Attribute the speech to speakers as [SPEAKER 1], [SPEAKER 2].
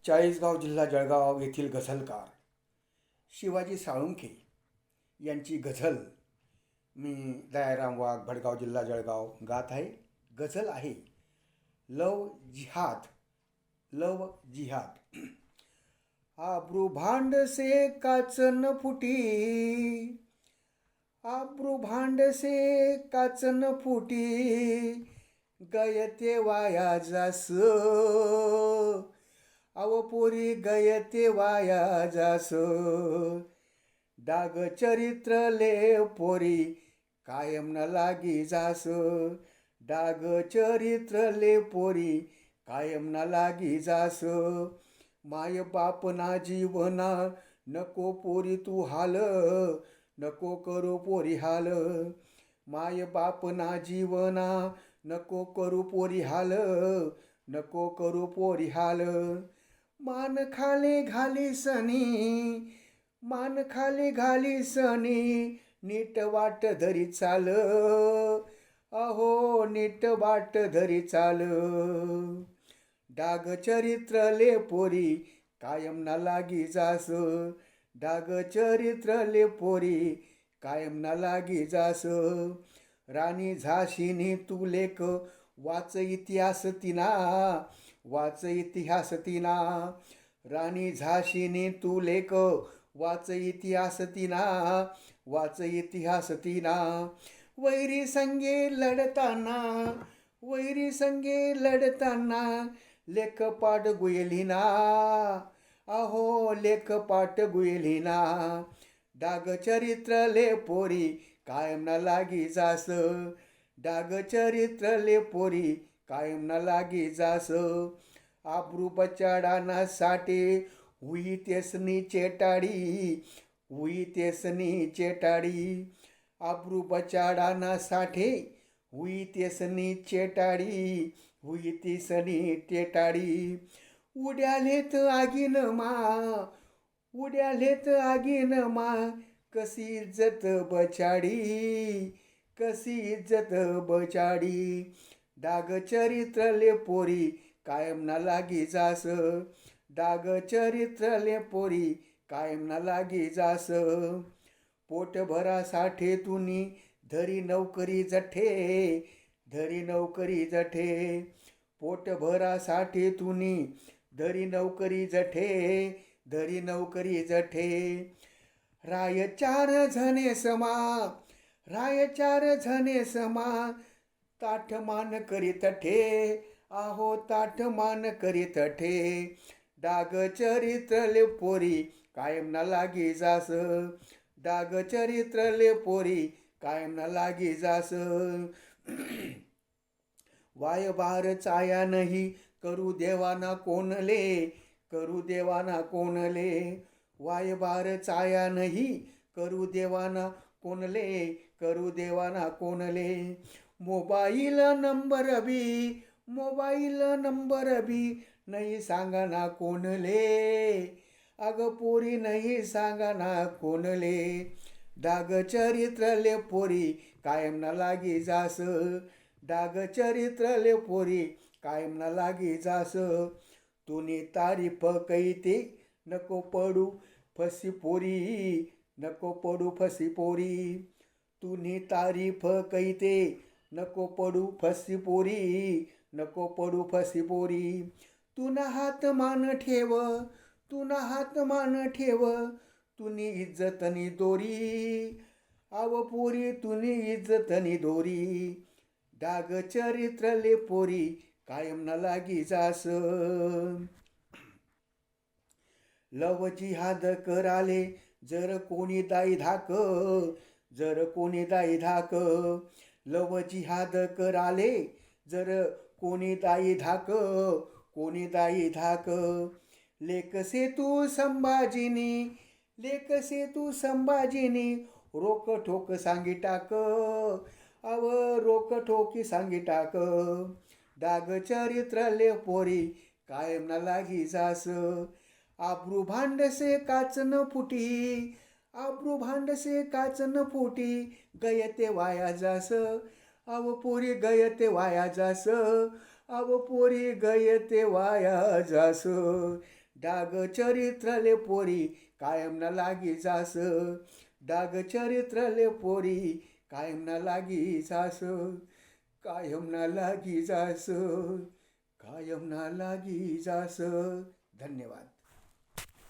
[SPEAKER 1] चाळीसगाव जिल्हा जळगाव येथील गझलकार शिवाजी साळुंखे यांची गझल मी दयाराम वाघ भडगाव जिल्हा जळगाव गात आहे. गझल आहे लव जिहाद. लव जिहाद. आब्रू भांड से काच न फुटी, आब्रू भांड से काच न फुटी, गयते वाया जास, अव पोरी गयते वाया जास. डाग चरित्र ले पोरी कायम न लागी जास, डाग चरित्र ले पोरी कायम न लागी जास. माय बाप ना जीवना नको पोरी तू हाल, नको करू पोरी हाल. माय बाप ना जीवना नको करू पोरी हाल, नको करू पोरी हाल. मान खाली घाली सनी, मान खाली घाली सनी, नीट वाट धरी चाल, अहो नीट वाट धरी चाल. डाग चरित्र ले पोरी कायम न लागी जास, डाग चरित्र ले पोरी कायम न लागी जास. राणी झाशीनी तू लेख वाच इतिहास तिना, वाच इतिहास तिना. राणी झाशीनी तू लेख वाच इतिहास तिना, वाच इतिहास तिना. वैरी संगे लढताना, वैरी संगे लढताना, लेखपाट गुयलिना, अहो लेखपाट गुयलिना. डाग चरित्र ले पोरी कायम न लागी जास, डाग चरित्र ले पोरी कायम न लागी जास. आब्रू बचाडाना साठे हुई तेसनी चेटाडी, हुई तेसनी चेटाडी. आब्रू बचाडाना साठे हुई तेसनी चेटाडी, हुई तेसनी टेटाडी. उड्यालेत आगीन मा, उड्यालेत आगीन मा, कशी इज्जत बचाडी, कशी इज्जत बचाडी. डाग चरित्र ले पोरी कायम न लागी जास, डाग चरित्र ले पोरी कायम न लागी जास. पोट भरासाठी तुनी धरी नौकरी जठे, धरी नौकरी जठे. पोट भरासाठी तुनी धरी नौकरी जठे, धरी नौकरी जठे. राय चार झने समा, राय चार झने समा, ताठ मान करीत ठे, आहो ताठ मान करीत ठे. डाग चरित्र ले पोरी कायम न लागी जास, डाग चरित्र ले पोरी कायम न लागी जास. वाय बार चाया नाही करू देवाना कोणले, करू देवाना कोणले. वाय बार चाया नाही करू देवाना कोणले, करू देवाना कोणले. मोबाईल नंबर बी, मोबाईल नंबर बी, नाही सांगाना कोणले, अग पोरी नाही सांगाना कोणले. डाग चरित्र ले पोरी कायम न लागी जास, डाग चरित्र ले पोरी कायम न लागी जास. तुनी तारीफ कैते नको पडू फसी पोरी, नको पडू फसी पोरी. तुनी तारीफ कैते नको पडू फसी पोरी, नको पडू फसी पोरी. तुना हात मान ठेव, तुना हात मान ठेव, तुनी इज्जतनी दोरी, आव पोरी तुनी इज्जतनी दोरी. डाग चरित्र ले पोरी कायम न लागी जास. लव जिहाद कराले जर कोणी दाई धाक, जर कोणी दाई धाक. लव जिहाद कराले जर कोणी दाई धाक, कोणी दाई धाक. लेकसे तू संभाजीनी, लेकसे तू संभाजीनी, रोक ठोक सांगी टाक, अव रोक ठोकी सांगी टाक. डाग चरित्र ले पोरी कायम न लागी जास. आब्रू भांड से काच न फुटी, आब्रू भांड से काच न फुटी, गयते वाया जास, अव पोरी गयते वाया जास, अव पोरी गयते वाया जास. डाग चरित्रले पोरी कायम ना लागी जास, डाग चरित्रले पोरी कायम ना लागी जास, कायम ना लागी जास, कायम ना लागी जास. धन्यवाद.